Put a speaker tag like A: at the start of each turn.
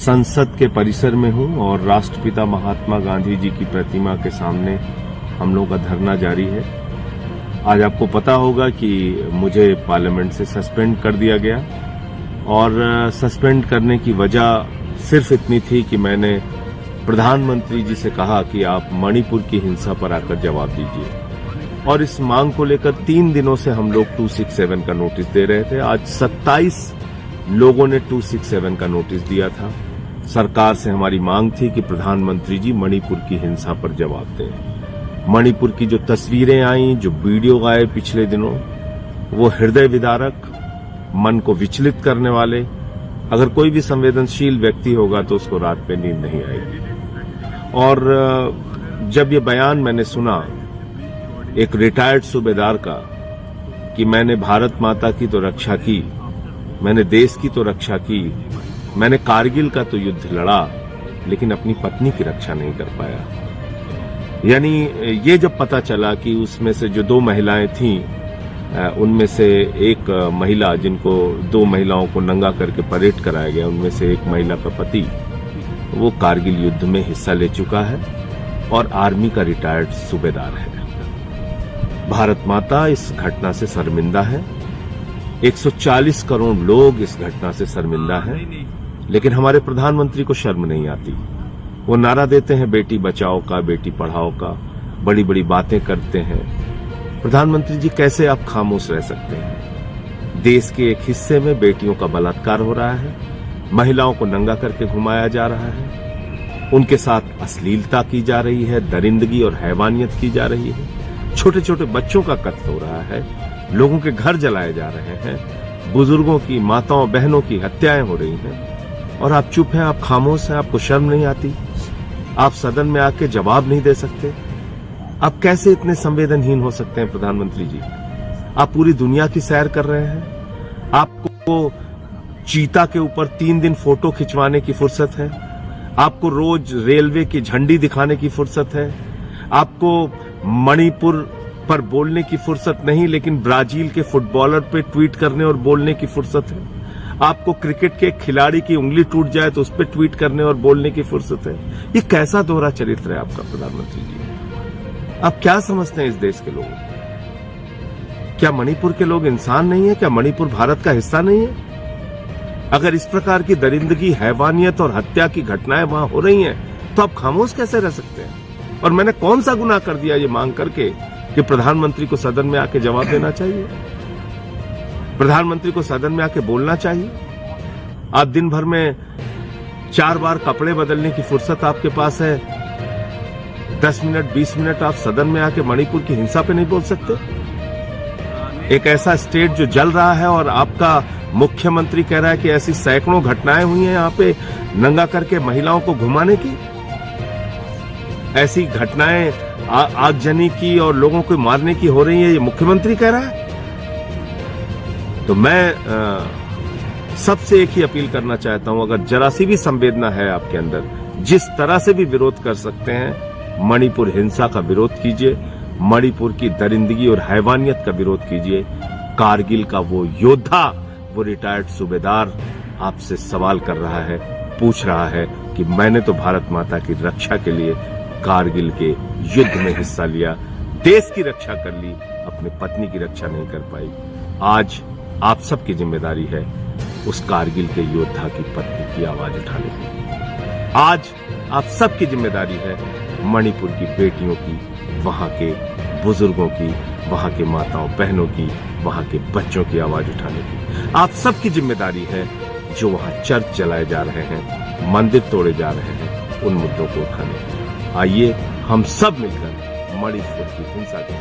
A: संसद के परिसर में हूं और राष्ट्रपिता महात्मा गांधी जी की प्रतिमा के सामने हम लोगों का धरना जारी है। आज आपको पता होगा कि मुझे पार्लियामेंट से सस्पेंड कर दिया गया और सस्पेंड करने की वजह सिर्फ इतनी थी कि मैंने प्रधानमंत्री जी से कहा कि आप मणिपुर की हिंसा पर आकर जवाब दीजिए, और इस मांग को लेकर 3 दिनों से हम लोग 267 का नोटिस दे रहे थे। आज 27 लोगों ने 267 का नोटिस दिया था। सरकार से हमारी मांग थी कि प्रधानमंत्री जी मणिपुर की हिंसा पर जवाब दें। मणिपुर की जो तस्वीरें आई, जो वीडियो आए पिछले दिनों, वो हृदय विदारक, मन को विचलित करने वाले। अगर कोई भी संवेदनशील व्यक्ति होगा तो उसको रात में नींद नहीं आएगी। और जब ये बयान मैंने सुना एक रिटायर्ड सूबेदार का कि मैंने भारत माता की तो रक्षा की, मैंने देश की तो रक्षा की, मैंने कारगिल का तो युद्ध लड़ा, लेकिन अपनी पत्नी की रक्षा नहीं कर पाया। यानी ये जब पता चला कि उसमें से जो 2 महिलाएं थीं, उनमें से एक महिला, जिनको 2 महिलाओं को नंगा करके परेड कराया गया, उनमें से एक महिला का पति वो कारगिल युद्ध में हिस्सा ले चुका है और आर्मी का रिटायर्ड सूबेदार है। भारत माता इस घटना से शर्मिंदा है। 140 करोड़ लोग इस घटना से शर्मिंदा हैं, लेकिन हमारे प्रधानमंत्री को शर्म नहीं आती। वो नारा देते हैं बेटी बचाओ का, बेटी पढ़ाओ का, बड़ी बड़ी बातें करते हैं। प्रधानमंत्री जी, कैसे आप खामोश रह सकते हैं? देश के एक हिस्से में बेटियों का बलात्कार हो रहा है, महिलाओं को नंगा करके घुमाया जा रहा है, उनके साथ अश्लीलता की जा रही है, दरिंदगी और हैवानियत की जा रही है, छोटे छोटे बच्चों का कत्ल हो रहा है, लोगों के घर जलाए जा रहे हैं, बुजुर्गों की, माताओं बहनों की हत्याएं हो रही हैं, और आप चुप हैं, आप खामोश हैं, आपको शर्म नहीं आती? आप सदन में आके जवाब नहीं दे सकते? आप कैसे इतने संवेदनहीन हो सकते हैं प्रधानमंत्री जी? आप पूरी दुनिया की सैर कर रहे हैं। आपको चीता के ऊपर 3 दिन फोटो खिंचवाने की फुर्सत है, आपको रोज रेलवे की झंडी दिखाने की फुर्सत है, आपको मणिपुर पर बोलने की फुर्सत नहीं, लेकिन ब्राजील के फुटबॉलर पे ट्वीट करने और बोलने की फुर्सत है, आपको क्रिकेट के खिलाड़ी की उंगली टूट जाए तो उस पर ट्वीट करने और बोलने की फुर्सत है। ये कैसा दोहरा चरित्र है आपका प्रधानमंत्री जी? आप क्या समझते हैं इस देश के लोगों को? क्या मणिपुर के लोग इंसान नहीं है? क्या मणिपुर भारत का हिस्सा नहीं है? अगर इस प्रकार की दरिंदगी, हैवानियत और हत्या की घटनाएं वहां हो रही हैं, तो आप खामोश कैसे रह सकते हैं? और मैंने कौन सा गुनाह कर दिया ये मांग करके कि प्रधानमंत्री को सदन में आके जवाब देना चाहिए, प्रधानमंत्री को सदन में आके बोलना चाहिए? आप दिन भर में 4 बार कपड़े बदलने की फुर्सत आपके पास है, 10 मिनट 20 मिनट आप सदन में आके मणिपुर की हिंसा पे नहीं बोल सकते? एक ऐसा स्टेट जो जल रहा है और आपका मुख्यमंत्री कह रहा है कि ऐसी सैकड़ों घटनाएं हुई हैं यहां पे नंगा करके महिलाओं को घुमाने की। ऐसी घटनाएं आगजनी की और लोगों को मारने की हो रही है, ये मुख्यमंत्री कह रहा है। तो मैं सबसे एक ही अपील करना चाहता हूं, अगर जरा सी भी संवेदना है आपके अंदर, जिस तरह से भी विरोध कर सकते हैं, मणिपुर हिंसा का विरोध कीजिए, मणिपुर की दरिंदगी और हैवानियत का विरोध कीजिए। कारगिल का वो योद्धा, वो रिटायर्ड सूबेदार आपसे सवाल कर रहा है, पूछ रहा है कि मैंने तो भारत माता की रक्षा के लिए कारगिल के युद्ध में हिस्सा लिया, देश की रक्षा कर ली, अपनी पत्नी की रक्षा नहीं कर पाई। आज आप सबकी जिम्मेदारी है उस कारगिल के योद्धा की पत्नी की आवाज उठाने की। आज आप सबकी जिम्मेदारी है मणिपुर की बेटियों की, वहां के बुजुर्गों की, वहां के माताओं बहनों की, वहां के बच्चों की आवाज उठाने की। आप सबकी जिम्मेदारी है जो वहां चर्च जलाए जा रहे हैं, मंदिर तोड़े जा रहे हैं, उन मुद्दों को उठाने की। आइए हम सब मिलकर मणिपुर की हिंसा को